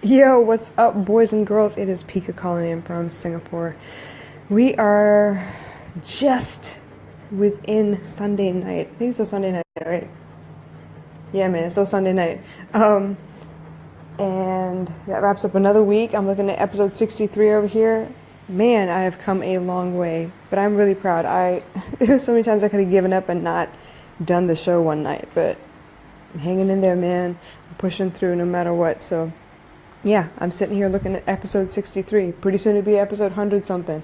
Yo, what's up, boys and girls? It is Pika calling in from Singapore. We are just within Sunday night. I think it's a Sunday night, right? Yeah, man, it's still Sunday night. Um, and that wraps up another week. I'm looking at episode 63 over here. Man, I have come a long way, but I'm really proud. There's so many times I could have given up and not done the show one night, but I'm hanging in there, man. I'm pushing through no matter what. So yeah, I'm sitting here looking at episode 63. Pretty soon it'll be episode 100 something.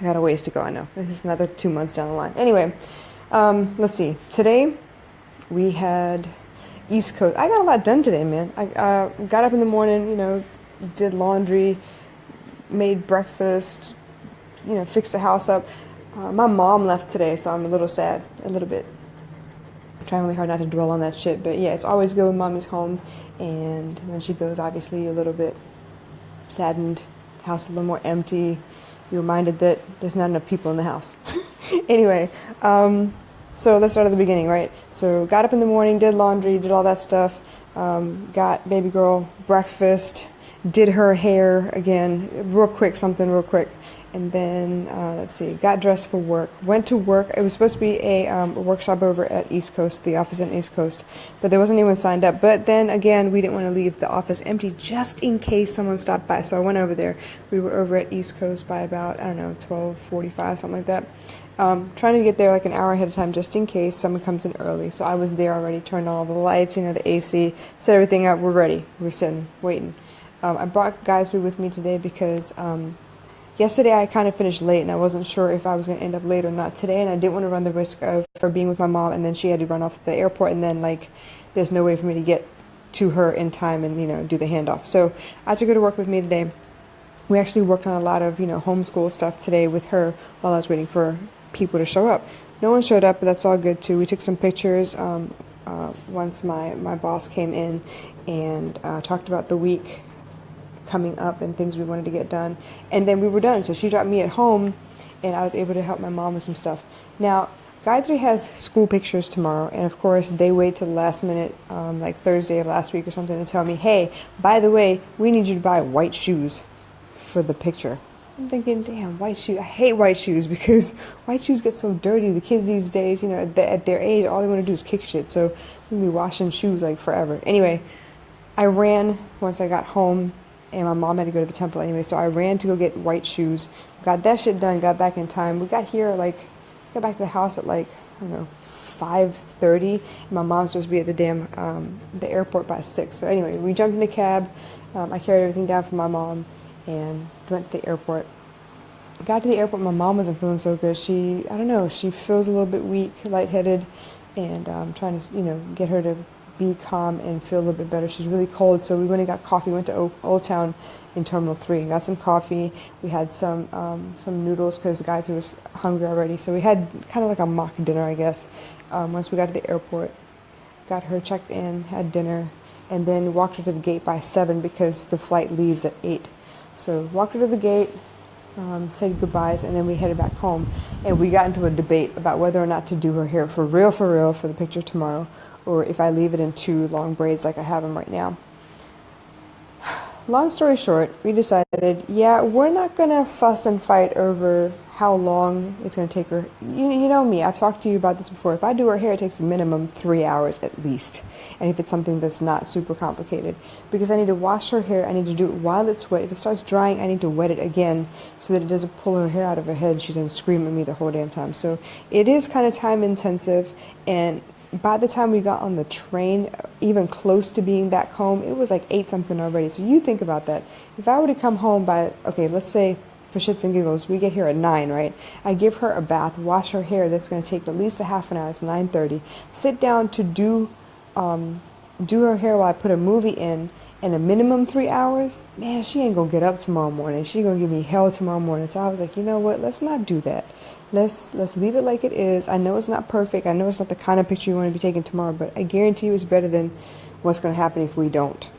I got a ways to go, I know. It's another 2 months down the line. Anyway, let's see. Today we had East Coast. I got a lot done today, man. I got up in the morning, did laundry, made breakfast, fixed the house up. My mom left today, so I'm a little sad, a little bit. I'm trying really hard not to dwell on that shit, but yeah, it's always good when mommy's home, and when she goes, obviously a little bit saddened, house a little more empty. You're reminded that there's not enough people in the house. Anyway, so let's start at the beginning, right? So got up in the morning, did laundry, did all that stuff, got baby girl breakfast, did her hair again, real quick, something real quick. And then, let's see, got dressed for work. Went to work. It was supposed to be a workshop over at East Coast, the office in East Coast. But there wasn't anyone signed up. But then, again, we didn't want to leave the office empty just in case someone stopped by. So I went over there. We were over at East Coast by about, 12:45, something like that. Trying to get there like an hour ahead of time just in case someone comes in early. So I was there already, turned on all the lights, the AC, set everything up. We're ready. We're sitting, waiting. I brought Gayatri with me today because... yesterday I kind of finished late and I wasn't sure if I was going to end up late or not today, and I didn't want to run the risk of her being with my mom and then she had to run off to the airport, and then there's no way for me to get to her in time and do the handoff. So I took her to work with me today. We actually worked on a lot of homeschool stuff today with her while I was waiting for people to show up. No one showed up, but that's all good too. We took some pictures once my boss came in and talked about the week coming up and things we wanted to get done, and then we were done. So she dropped me at home and I was able to help my mom with some stuff. Now Gayatri has school pictures tomorrow, and of course they wait till the last minute, like Thursday of last week or something, to tell me, hey, by the way, we need you to buy white shoes for the picture. I'm thinking, damn, white shoes. I hate white shoes because white shoes get so dirty. The kids these days, at their age, all they want to do is kick shit. So we'll be washing shoes like forever. Anyway, I ran once I got home, and my mom had to go to the temple anyway, so I ran to go get white shoes. Got that shit done, got back in time. We got here, got back to the house at 5:30. And my mom's supposed to be at the airport by 6. So anyway, we jumped in the cab. I carried everything down for my mom and went to the airport. Got to the airport, my mom wasn't feeling so good. She feels a little bit weak, lightheaded, and I'm trying to, get her to be calm and feel a little bit better. She's really cold, so we went and got coffee. Went to Old Town in Terminal 3 and got some coffee. We had some noodles because the guy was hungry already. So we had kind of like a mock dinner, I guess. Once we got to the airport, got her checked in, had dinner, and then walked her to the gate by 7 because the flight leaves at 8. So walked her to the gate, said goodbyes, and then we headed back home. And we got into a debate about whether or not to do her hair for real, for the picture tomorrow, or if I leave it in 2 long braids like I have them right now. Long story short, we decided, yeah, we're not going to fuss and fight over how long it's going to take her. You know me, I've talked to you about this before. If I do her hair, it takes a minimum 3 hours at least. And if it's something that's not super complicated. Because I need to wash her hair, I need to do it while it's wet. If it starts drying, I need to wet it again so that it doesn't pull her hair out of her head. She doesn't scream at me the whole damn time. So it is kind of time intensive, and by the time we got on the train, even close to being back home, it was like 8 something already. So you think about that. If I were to come home by, okay, let's say for shits and giggles, we get here at 9, right? I give her a bath, wash her hair. That's going to take at least a half an hour. It's 9:30. Sit down to do her hair while I put a movie in a minimum 3 hours. Man, she ain't going to get up tomorrow morning. She going to give me hell tomorrow morning. So I was like, you know what? Let's not do that. Let's leave it like it is. I know it's not perfect. I know it's not the kind of picture you want to be taking tomorrow, but I guarantee you it's better than what's going to happen if we don't.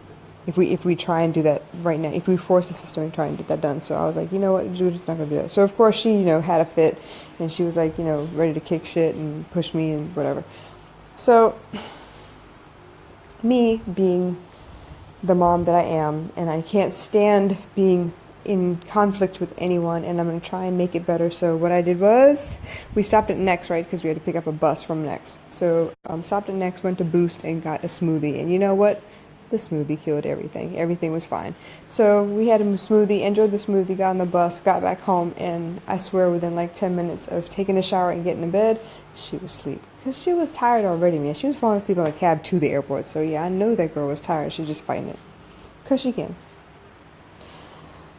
If we try and do that right now. If we force the system and try and get that done. So I was like, you know what? We're just not going to do that. So of course she, had a fit, and she was like, ready to kick shit and push me and whatever. So me being the mom that I am, and I can't stand being in conflict with anyone, and I'm going to try and make it better. So what I did was, we stopped at Next, right, because we had to pick up a bus from Next. So stopped at Next, went to Boost, and got a smoothie. And you know what? The smoothie killed everything. Everything was fine. So we had a smoothie, enjoyed the smoothie, got on the bus, got back home, and I swear within like 10 minutes of taking a shower and getting to bed, she was asleep. Because she was tired already, man. She was falling asleep on the cab to the airport. So yeah, I know that girl was tired. She's just fighting it. Because she can.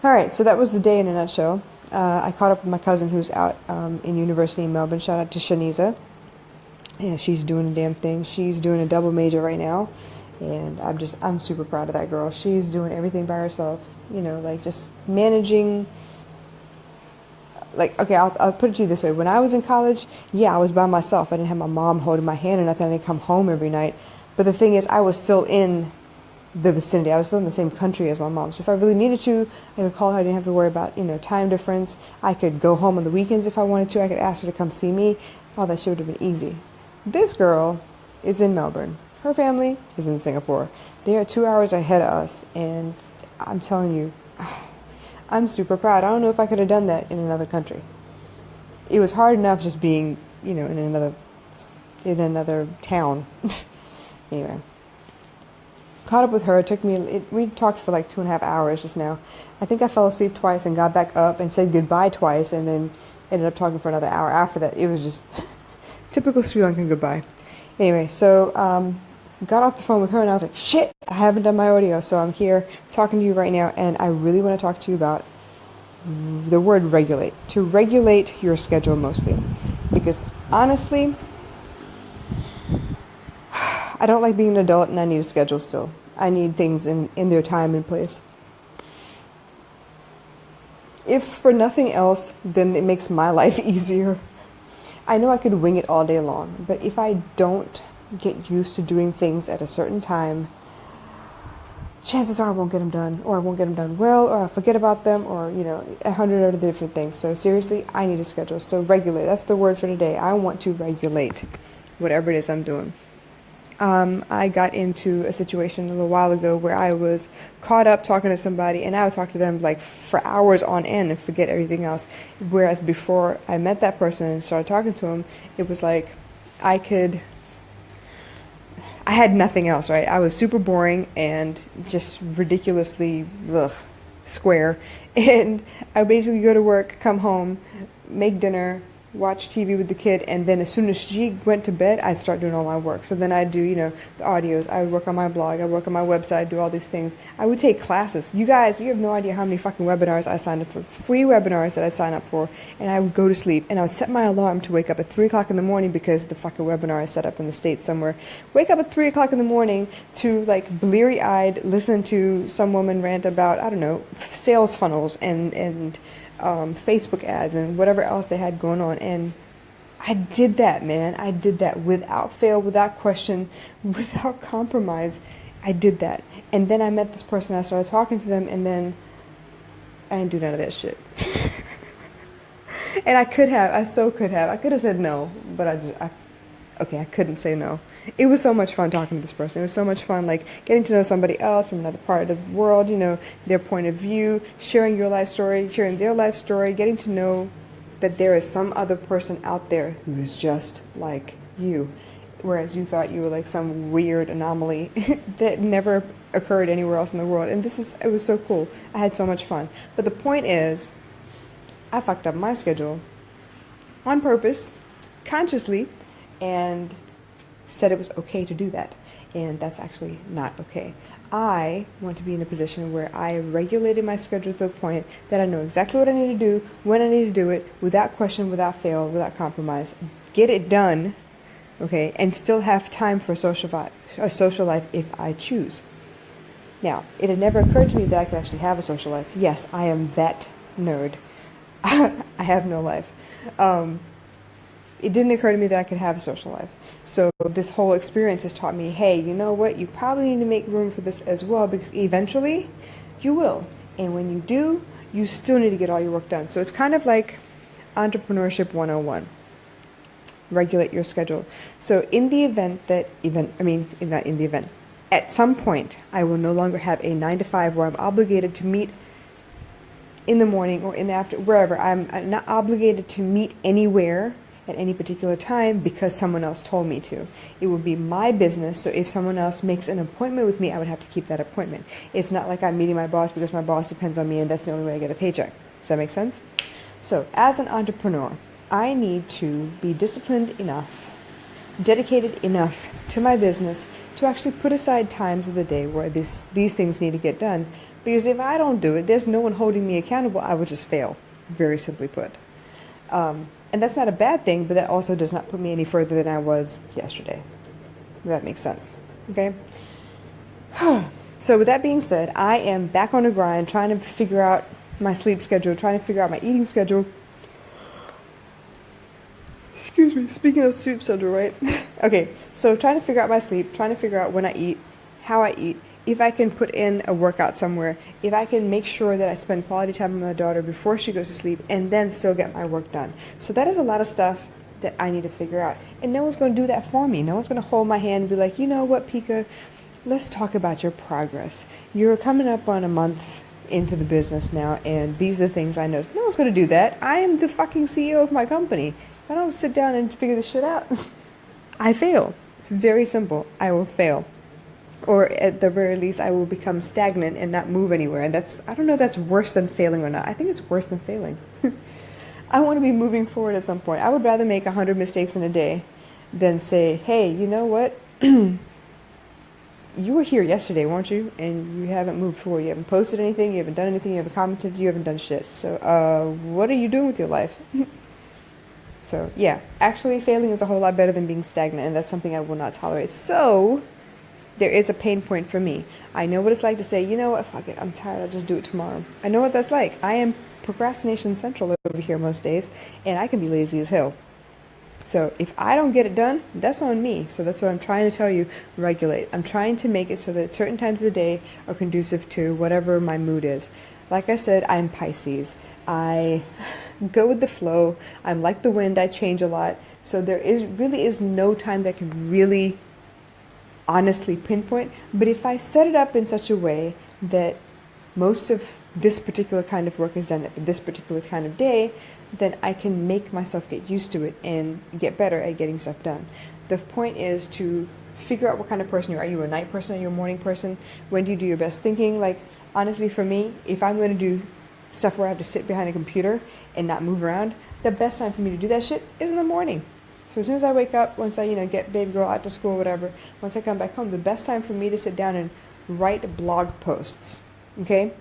Alright, so that was the day in a nutshell. I caught up with my cousin who's out in university in Melbourne. Shout out to Shaniza. Yeah, she's doing a damn thing. She's doing a double major right now. And I'm super proud of that girl. She's doing everything by herself. You know, like just managing. Like, okay, I'll put it to you this way. When I was in college, yeah, I was by myself. I didn't have my mom holding my hand or nothing. I didn't come home every night. But the thing is, I was still in the vicinity. I was still in the same country as my mom. So if I really needed to, I could call her. I didn't have to worry about, time difference. I could go home on the weekends if I wanted to. I could ask her to come see me. All that shit would have been easy. This girl is in Melbourne. Her family is in Singapore. They are 2 hours ahead of us. And I'm telling you, I'm super proud. I don't know if I could have done that in another country. It was hard enough just being, in another town. Anyway. Caught up with her. It took me, we talked for like 2.5 hours just now. I think I fell asleep twice and got back up and said goodbye twice and then ended up talking for another hour after that. It was just typical Sri Lankan goodbye. Anyway, so got off the phone with her and I was like, shit, I haven't done my audio. So I'm here talking to you right now and I really want to talk to you about the word regulate. To regulate your schedule mostly. Because honestly, I don't like being an adult and I need a schedule still. I need things in their time and place. If for nothing else, then it makes my life easier. I know I could wing it all day long, but if I don't get used to doing things at a certain time, chances are I won't get them done, or I won't get them done well, or I forget about them, or, 100 other different things. So seriously, I need a schedule. So regulate, that's the word for today. I want to regulate whatever it is I'm doing. I got into a situation a little while ago where I was caught up talking to somebody and I would talk to them like for hours on end and forget everything else. Whereas before I met that person and started talking to him, it was like I had nothing else, right? I was super boring and just ridiculously square. And I would basically go to work, come home, make dinner, watch TV with the kid, and then as soon as she went to bed, I'd start doing all my work. So then I'd do, the audios. I would work on my blog. I'd work on my website. I'd do all these things. I would take classes. You guys, you have no idea how many fucking webinars I signed up for. Free webinars that I'd sign up for. And I would go to sleep. And I would set my alarm to wake up at 3 o'clock in the morning because the fucking webinar is set up in the States somewhere. Wake up at 3 o'clock in the morning to, like, bleary-eyed listen to some woman rant about, I don't know, sales funnels and Facebook ads and whatever else they had going on. And I did that, man. I did that without fail, without question, without compromise. I did that. And then I met this person. I started talking to them, and then I didn't do none of that shit. And I could have. I could have said no, but I couldn't say no. It was so much fun talking to this person. It was so much fun, like, getting to know somebody else from another part of the world, their point of view, sharing your life story, sharing their life story, getting to know that there is some other person out there who is just like you, whereas you thought you were like some weird anomaly that never occurred anywhere else in the world. And it was so cool. I had so much fun. But the point is, I fucked up my schedule on purpose, consciously, and said it was okay to do that. And that's actually not okay. I want to be in a position where I regulated my schedule to the point that I know exactly what I need to do, when I need to do it, without question, without fail, without compromise. Get it done, okay, and still have time for a social life if I choose. Now, it had never occurred to me that I could actually have a social life. Yes, I am that nerd. I have no life. It didn't occur to me that I could have a social life. So this whole experience has taught me, hey, you know what? You probably need to make room for this as well, because eventually you will. And when you do, you still need to get all your work done. So it's kind of like entrepreneurship 101. Regulate your schedule. So in the event that, not in the event, At some point, I will no longer have a 9 to 5 where I'm obligated to meet in the morning or in the after, wherever. I'm not obligated to meet anywhere at any particular time because someone else told me to. It would be my business, so if someone else makes an appointment with me, I would have to keep that appointment. It's not like I'm meeting my boss because my boss depends on me and that's the only way I get a paycheck. Does that make sense? So, as an entrepreneur, I need to be disciplined enough, dedicated enough to my business to actually put aside times of the day where these things need to get done. Because if I don't do it, there's no one holding me accountable. I would just fail, very simply put. And that's not a bad thing, but that also does not put me any further than I was yesterday. If that makes sense. Okay? So with that being said, I am back on the grind, trying to figure out my sleep schedule, trying to figure out my eating schedule. Excuse me, speaking of sleep schedule, right? Okay, so trying to figure out my sleep, trying to figure out when I eat, how I eat, if I can put in a workout somewhere, if I can make sure that I spend quality time with my daughter before she goes to sleep and then still get my work done. So that is a lot of stuff that I need to figure out. And no one's going to do that for me. No one's going to hold my hand and be like, you know what, Pika, let's talk about your progress. You're coming up on a month into the business now, and these are the things I know. No one's going to do that. I am the fucking CEO of my company. If I don't sit down and figure this shit out, I fail. It's very simple. I will fail. Or at the very least, I will become stagnant and not move anywhere. And that's, I don't know if that's worse than failing or not. I think it's worse than failing. I want to be moving forward at some point. I would rather make 100 mistakes in a day than say, hey, you know what? You were here yesterday, weren't you? And you haven't moved forward. You haven't posted anything. You haven't done anything. You haven't commented. You haven't done shit. So what are you doing with your life? So, yeah. Actually, failing is a whole lot better than being stagnant. And that's something I will not tolerate. So there is a pain point for me. I know what it's like to say, you know what, fuck it, I'm tired, I'll just do it tomorrow. I know what that's like. I am procrastination central over here most days, and I can be lazy as hell. So if I don't get it done, that's on me. So that's what I'm trying to tell you, regulate. I'm trying to make it so that certain times of the day are conducive to whatever my mood is. Like I said, I'm Pisces. I go with the flow. I'm like the wind, I change a lot. So there really is no time that can really honestly pinpoint, but if I set it up in such a way that most of this particular kind of work is done at this particular kind of day, then I can make myself get used to it and get better at getting stuff done. The point is to figure out what kind of person you are. Are you a night person? Are you a morning person? When do you do your best thinking? Like, honestly, for me, if I'm going to do stuff where I have to sit behind a computer and not move around, the best time for me to do that shit is in the morning. So as soon as I wake up, once I, get baby girl out to school, whatever, once I come back home, the best time for me to sit down and write blog posts, okay?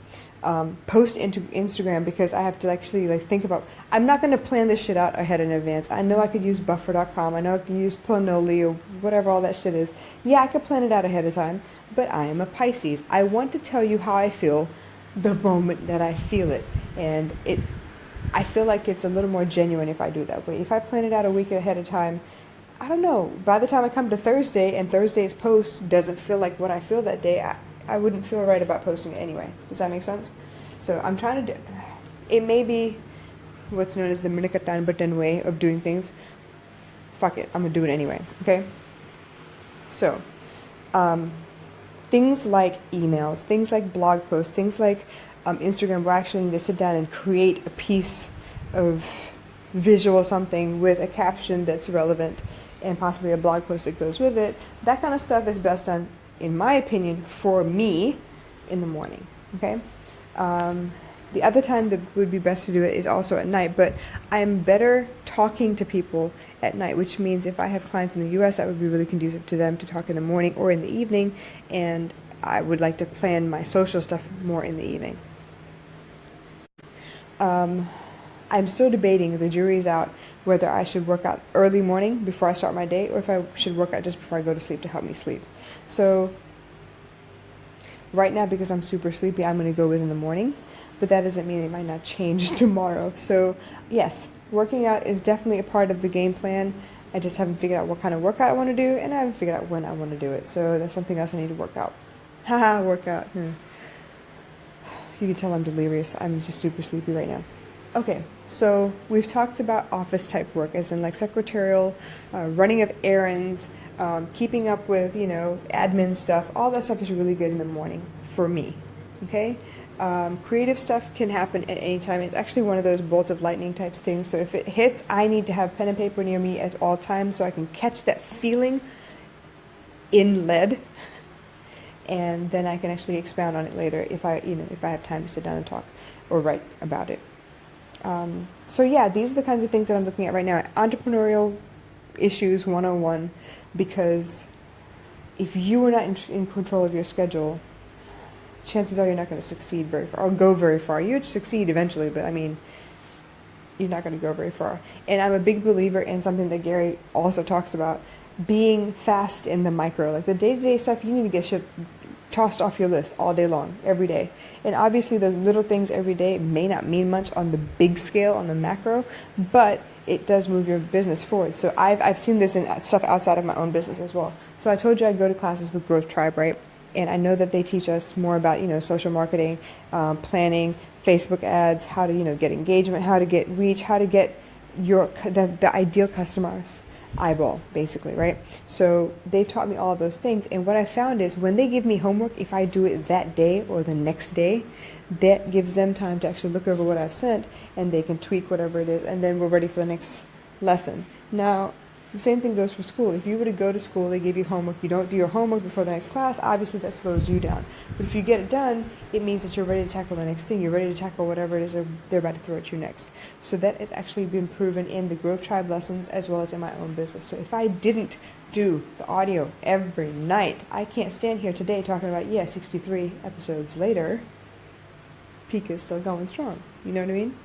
Post into Instagram, because I have to actually think about, I'm not going to plan this shit out ahead in advance. I know I could use buffer.com. I know I can use Planoly or whatever all that shit is. Yeah, I could plan it out ahead of time, but I am a Pisces. I want to tell you how I feel the moment that I feel it. And I feel like it's a little more genuine if I do it that way. If I plan it out a week ahead of time, I don't know. By the time I come to Thursday and Thursday's post doesn't feel like what I feel that day, I wouldn't feel right about posting it anyway. Does that make sense? So I'm trying to do, it may be what's known as the Minikatan Batan way of doing things. Fuck it, I'm going to do it anyway, okay? So, things like emails, things like blog posts, things like Instagram, where I actually need to sit down and create a piece of visual something with a caption that's relevant and possibly a blog post that goes with it. That kind of stuff is best done, in my opinion, for me in the morning, okay? The other time that would be best to do it is also at night, but I'm better talking to people at night, which means if I have clients in the US, that would be really conducive to them to talk in the morning or in the evening, and I would like to plan my social stuff more in the evening. I'm still debating, the jury's out, whether I should work out early morning before I start my day, or if I should work out just before I go to sleep to help me sleep. So right now, because I'm super sleepy, I'm going to go with in the morning, but that doesn't mean it might not change tomorrow. So yes, working out is definitely a part of the game plan. I just haven't figured out what kind of workout I want to do, and I haven't figured out when I want to do it. So that's something else I need to work out. Haha, workout. You can tell I'm delirious. I'm just super sleepy right now. Okay, so we've talked about office type work, as in like secretarial, running of errands, keeping up with, admin stuff. All that stuff is really good in the morning for me. Okay? Creative stuff can happen at any time. It's actually one of those bolts of lightning types things. So if it hits, I need to have pen and paper near me at all times so I can catch that feeling in lead, and then I can actually expound on it later if I have time to sit down and talk or write about it. So yeah, these are the kinds of things that I'm looking at right now. Entrepreneurial issues 101, because if you are not in control of your schedule, chances are you're not going to succeed very far, or go very far. You'd succeed eventually, but I mean, you're not going to go very far. And I'm a big believer in something that Gary also talks about, being fast in the micro. Like the day-to-day stuff, you need to get shit tossed off your list all day long, every day. And obviously those little things every day may not mean much on the big scale, on the macro, but it does move your business forward. So I've seen this in stuff outside of my own business as well. So I told you I go to classes with Growth Tribe, right? And I know that they teach us more about, social marketing, planning, Facebook ads, how to, get engagement, how to get reach, how to get the ideal customers eyeball, basically, right? So they've taught me all of those things, and what I found is when they give me homework, if I do it that day or the next day, that gives them time to actually look over what I've sent, and they can tweak whatever it is, and then we're ready for the next lesson. Now, the same thing goes for school. If you were to go to school, they give you homework, you don't do your homework before the next class, obviously that slows you down. But if you get it done, it means that you're ready to tackle the next thing. You're ready to tackle whatever it is they're about to throw at you next. So that has actually been proven in the Growth Tribe lessons as well as in my own business. So if I didn't do the audio every night, I can't stand here today talking about, 63 episodes later, Pika is still going strong. You know what I mean?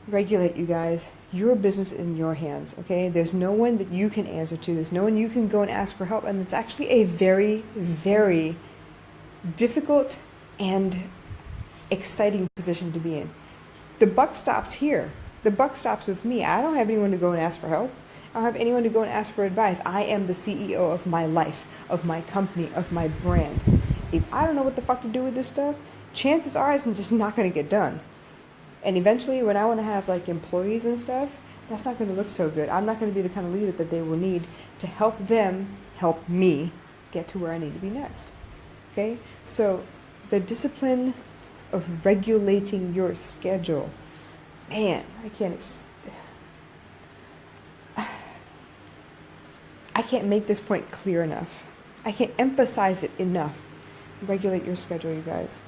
Regulate, you guys. Your business in your hands, okay? There's no one that you can answer to. There's no one you can go and ask for help. And it's actually a very, very difficult and exciting position to be in. The buck stops here. The buck stops with me. I don't have anyone to go and ask for help. I don't have anyone to go and ask for advice. I am the CEO of my life, of my company, of my brand. If I don't know what the fuck to do with this stuff, chances are it's just not going to get done. And eventually, when I want to have like employees and stuff, that's not going to look so good. I'm not going to be the kind of leader that they will need to help them help me get to where I need to be next. Okay? So the discipline of regulating your schedule, man, I can't make this point clear enough. I can't emphasize it enough. Regulate your schedule, you guys.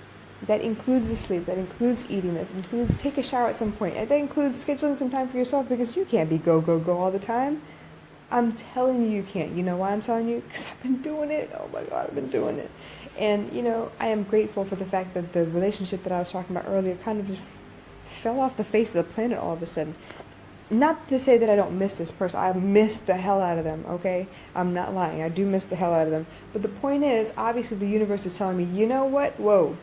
That includes the sleep, that includes eating, that includes take a shower at some point, and that includes scheduling some time for yourself, because you can't be go, go, go all the time. I'm telling you can't. You know why I'm telling you? Because I've been doing it. Oh my God, I've been doing it. And, I am grateful for the fact that the relationship that I was talking about earlier kind of just fell off the face of the planet all of a sudden. Not to say that I don't miss this person. I miss the hell out of them, okay? I'm not lying. I do miss the hell out of them. But the point is, obviously the universe is telling me, you know what? Whoa.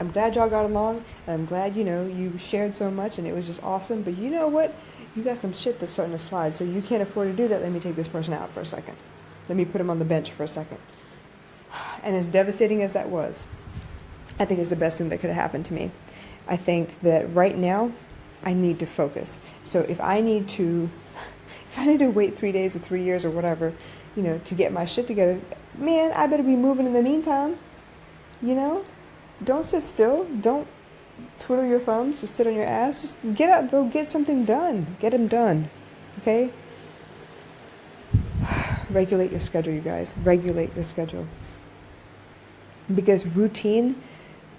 I'm glad y'all got along, and I'm glad, you shared so much, and it was just awesome. But you know what? You got some shit that's starting to slide, so you can't afford to do that. Let me take this person out for a second. Let me put him on the bench for a second. And as devastating as that was, I think it's the best thing that could have happened to me. I think that right now, I need to focus. So if I need to wait 3 days or 3 years or whatever, to get my shit together, man, I better be moving in the meantime, Don't sit still. Don't twiddle your thumbs. Just sit on your ass. Just get up. Go get something done. Get them done. Okay? Regulate your schedule, you guys. Regulate your schedule. Because routine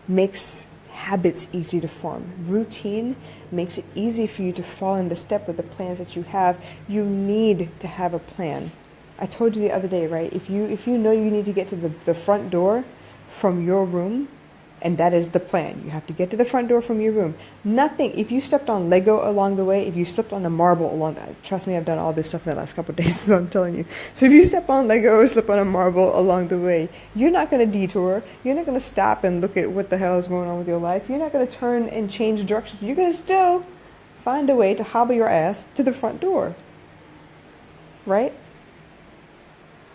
makes habits easy to form. Routine makes it easy for you to fall into step with the plans that you have. You need to have a plan. I told you the other day, right? If you know you need to get to the front door from your room, and that is the plan. You have to get to the front door from your room. Nothing. If you stepped on Lego along the way, if you slipped on a marble along that, trust me, I've done all this stuff in the last couple of days, so I'm telling you. So if you step on Lego or slip on a marble along the way, you're not going to detour. You're not going to stop and look at what the hell is going on with your life. You're not going to turn and change directions. You're going to still find a way to hobble your ass to the front door. Right?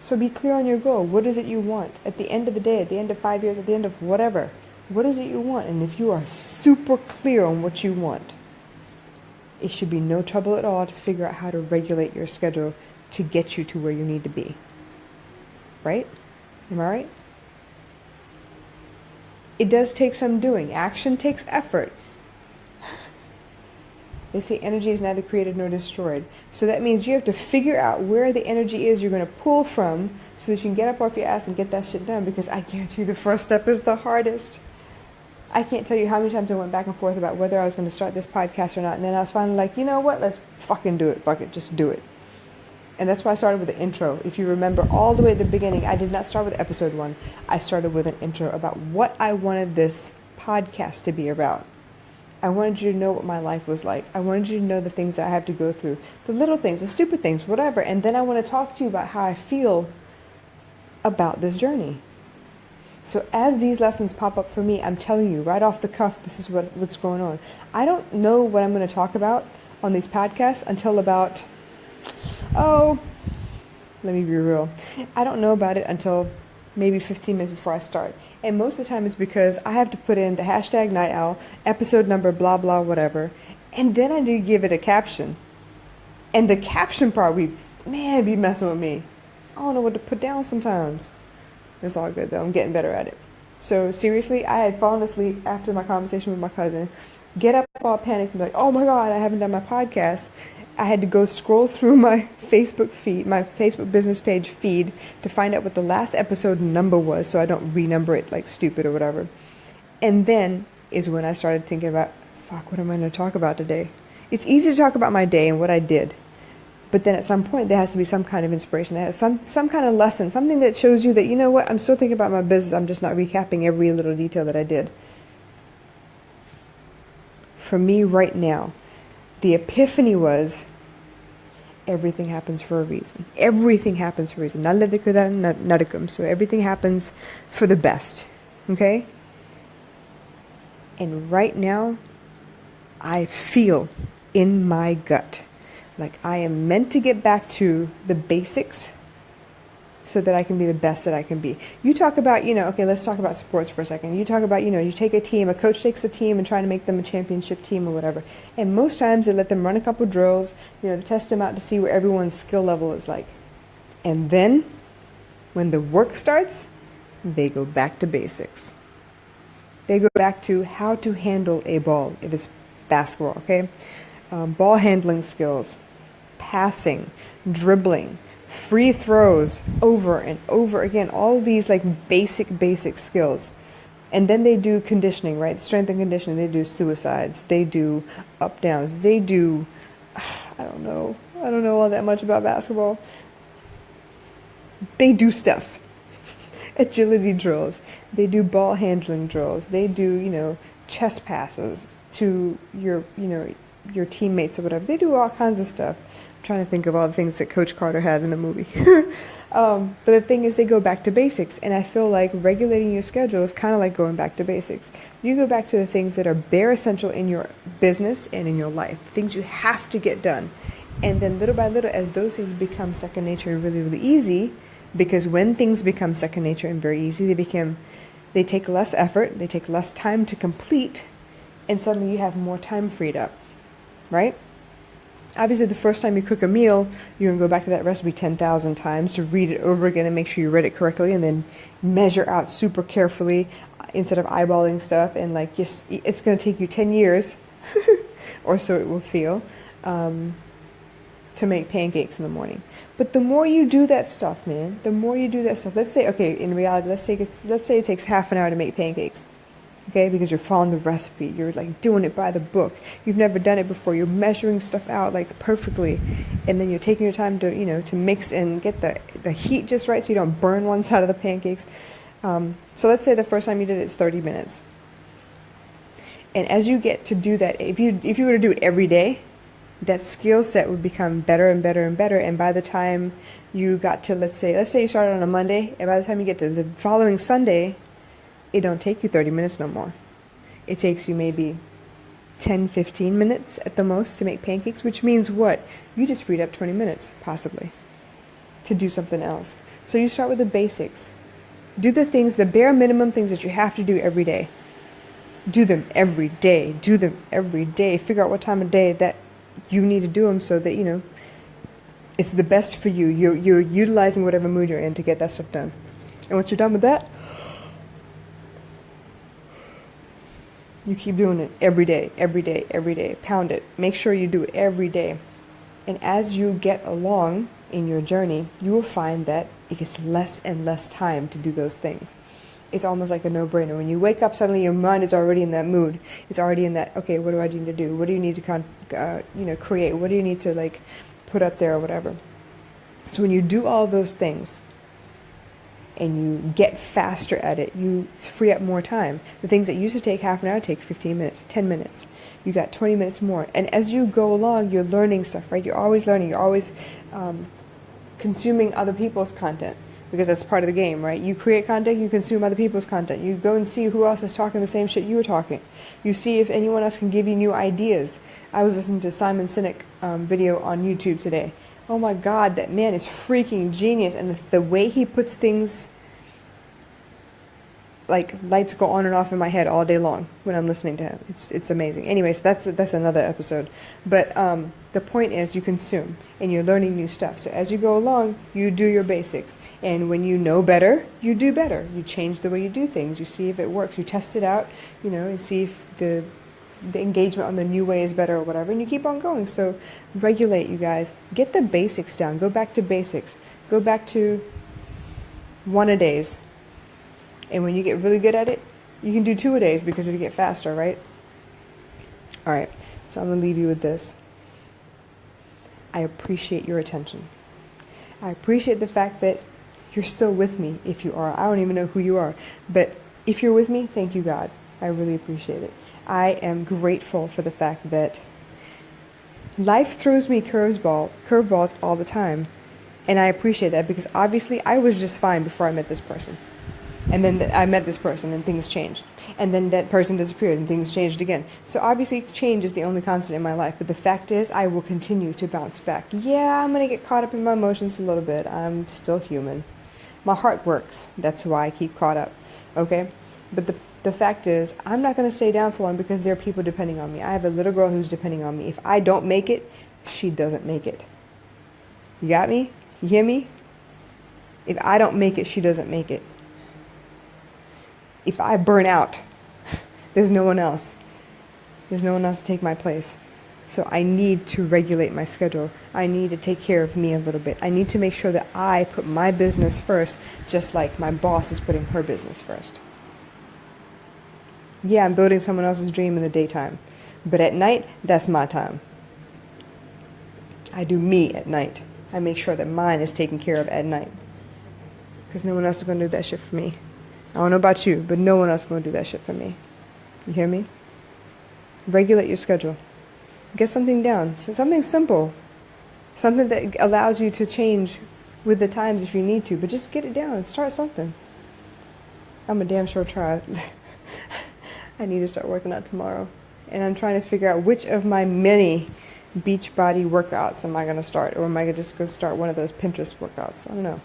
So be clear on your goal. What is it you want? At the end of the day, at the end of 5 years, at the end of whatever, What is it you want? And if you are super clear on what you want, it should be no trouble at all to figure out how to regulate your schedule to get you to where you need to be. Right? Am I right? It does take some doing. Action takes effort. They say energy is neither created nor destroyed. So that means you have to figure out where the energy is you're going to pull from so that you can get up off your ass and get that shit done, because I guarantee you the first step is the hardest. I can't tell you how many times I went back and forth about whether I was going to start this podcast or not, and then I was finally like, you know what, let's fucking do it. Fuck it, just do it. And that's why I started with the intro. If you remember all the way at the beginning, I did not start with episode 1. I started with an intro about what I wanted this podcast to be about. I wanted you to know what my life was like. I wanted you to know the things that I have to go through. The little things, the stupid things, whatever. And then I want to talk to you about how I feel about this journey. So as these lessons pop up for me, I'm telling you right off the cuff, this is what's going on. I don't know what I'm going to talk about on these podcasts until about, let me be real. I don't know about it until maybe 15 minutes before I start. And most of the time it's because I have to put in the hashtag Night Owl, episode number, blah, blah, whatever. And then I do give it a caption. And the caption part, be messing with me. I don't know what to put down sometimes. It's all good though. I'm getting better at it. So seriously, I had fallen asleep after my conversation with my cousin. Get up all panicked and be like, oh my God, I haven't done my podcast. I had to go scroll through my Facebook feed, my Facebook business page feed, to find out what the last episode number was so I don't renumber it like stupid or whatever. And then is when I started thinking about, fuck, what am I going to talk about today? It's easy to talk about my day and what I did. But then at some point there has to be some kind of inspiration. There has some kind of lesson, something that shows you that, you know what, I'm still thinking about my business. I'm just not recapping every little detail that I did. For me right now, the epiphany was everything happens for a reason. Everything happens for a reason. So everything happens for the best. Okay? And right now, I feel in my gut like I am meant to get back to the basics so that I can be the best that I can be. You talk about, okay, let's talk about sports for a second. You talk about, you take a team, a coach takes a team and trying to make them a championship team or whatever. And most times they let them run a couple drills, to test them out to see where everyone's skill level is like. And then when the work starts, they go back to basics. They go back to how to handle a ball if it's basketball, okay? Ball handling skills, passing, dribbling, free throws, over and over again, all these like basic skills. And then they do conditioning, right? Strength and conditioning. They do suicides. They do up downs. They do, I don't know all that much about basketball. They do stuff. Agility drills. They do ball handling drills. They do, chest passes to your teammates or whatever. They do all kinds of stuff. I'm trying to think of all the things that Coach Carter had in the movie. But the thing is, they go back to basics. And I feel like regulating your schedule is kind of like going back to basics. You go back to the things that are bare essential in your business and in your life. Things you have to get done. And then little by little, as those things become second nature and really, really easy, because when things become second nature and very easy, they take less effort, they take less time to complete, and suddenly you have more time freed up, right? Obviously, the first time you cook a meal, you're going to go back to that recipe 10,000 times to read it over again and make sure you read it correctly, and then measure out super carefully instead of eyeballing stuff. And it's going to take you 10 years, or so it will feel, to make pancakes in the morning. But the more you do that stuff, man, the more you do that stuff. Let's say, okay, in reality, let's say it takes half an hour to make pancakes. Okay, because you're following the recipe. You're like doing it by the book. You've never done it before. You're measuring stuff out like perfectly. And then you're taking your time to, to mix and get the heat just right so you don't burn one side of the pancakes. So let's say the first time you did it's 30 minutes. And as you get to do that, if you were to do it every day, that skill set would become better and better and better. And by the time you got to, let's say you started on a Monday, and by the time you get to the following Sunday, it don't take you 30 minutes no more. It takes you maybe 10, 15 minutes at the most to make pancakes, which means what? You just freed up 20 minutes, possibly, to do something else. So you start with the basics. Do the things, the bare minimum things that you have to do every day. Do them every day. Do them every day. Figure out what time of day that you need to do them so that, it's the best for you. You're utilizing whatever mood you're in to get that stuff done. And once you're done with that, you keep doing it every day, every day, every day. Pound it. Make sure you do it every day. And as you get along in your journey, you will find that it gets less and less time to do those things. It's almost like a no-brainer. When you wake up, suddenly your mind is already in that mood. It's already in that, okay, what do I need to do? What do you need to create? What do you need to put up there or whatever? So when you do all those things and you get faster at it, you free up more time. The things that used to take half an hour take 15 minutes, 10 minutes. You got 20 minutes more. And as you go along, you're learning stuff, right? You're always learning. You're always consuming other people's content, because that's part of the game, right? You create content, you consume other people's content. You go and see who else is talking the same shit you were talking. You see if anyone else can give you new ideas. I was listening to Simon Sinek video on YouTube today. Oh my God, that man is freaking genius. And the way he puts things, like lights go on and off in my head all day long when I'm listening to him. It's amazing. Anyways, that's another episode. But the point is, you consume and you're learning new stuff. So as you go along, you do your basics. And when you know better, you do better. You change the way you do things. You see if it works. You test it out, and see if the engagement on the new way is better or whatever. And you keep on going. So regulate, you guys. Get the basics down. Go back to basics. Go back to 1-a-days. And when you get really good at it, you can do 2-a-days because it'll get faster, right? All right, so I'm going to leave you with this. I appreciate your attention. I appreciate the fact that you're still with me, if you are. I don't even know who you are. But if you're with me, thank you, God. I really appreciate it. I am grateful for the fact that life throws me curveballs all the time. And I appreciate that, because obviously I was just fine before I met this person. And then I met this person and things changed. And then that person disappeared and things changed again. So obviously change is the only constant in my life. But the fact is, I will continue to bounce back. Yeah, I'm going to get caught up in my emotions a little bit. I'm still human. My heart works. That's why I keep caught up. Okay? But the fact is, I'm not going to stay down for long, because there are people depending on me. I have a little girl who's depending on me. If I don't make it, she doesn't make it. You got me? You hear me? If I don't make it, she doesn't make it. If I burn out, there's no one else. There's no one else to take my place. So I need to regulate my schedule. I need to take care of me a little bit. I need to make sure that I put my business first, just like my boss is putting her business first. Yeah, I'm building someone else's dream in the daytime. But at night, that's my time. I do me at night. I make sure that mine is taken care of at night. Because no one else is going to do that shit for me. I don't know about you, but no one else is going to do that shit for me. You hear me? Regulate your schedule. Get something down. Something simple. Something that allows you to change with the times if you need to. But just get it down and start something. I'm a damn sure try. I need to start working out tomorrow. And I'm trying to figure out which of my many beach body workouts am I going to start. Or am I just going to start one of those Pinterest workouts? I don't know.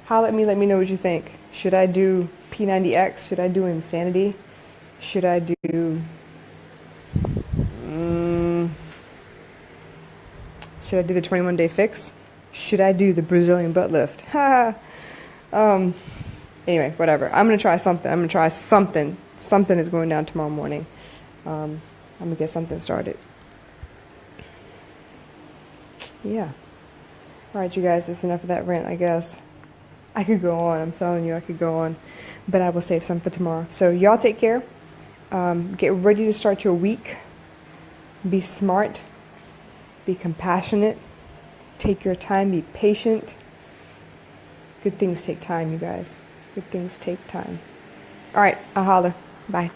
Holler at me, let me know what you think. Should I do P90X? Should I do Insanity? Should I do should I do the 21-day fix? Should I do the Brazilian butt lift? Anyway, whatever. I'm gonna try something. Something is going down tomorrow morning. I'm gonna get something started. Yeah. All right, you guys, that's enough of that rant, I guess. I could go on. I'm telling you, I could go on. But I will save some for tomorrow. So y'all take care. Get ready to start your week. Be smart. Be compassionate. Take your time. Be patient. Good things take time, you guys. Good things take time. All right, I'll holler. Bye.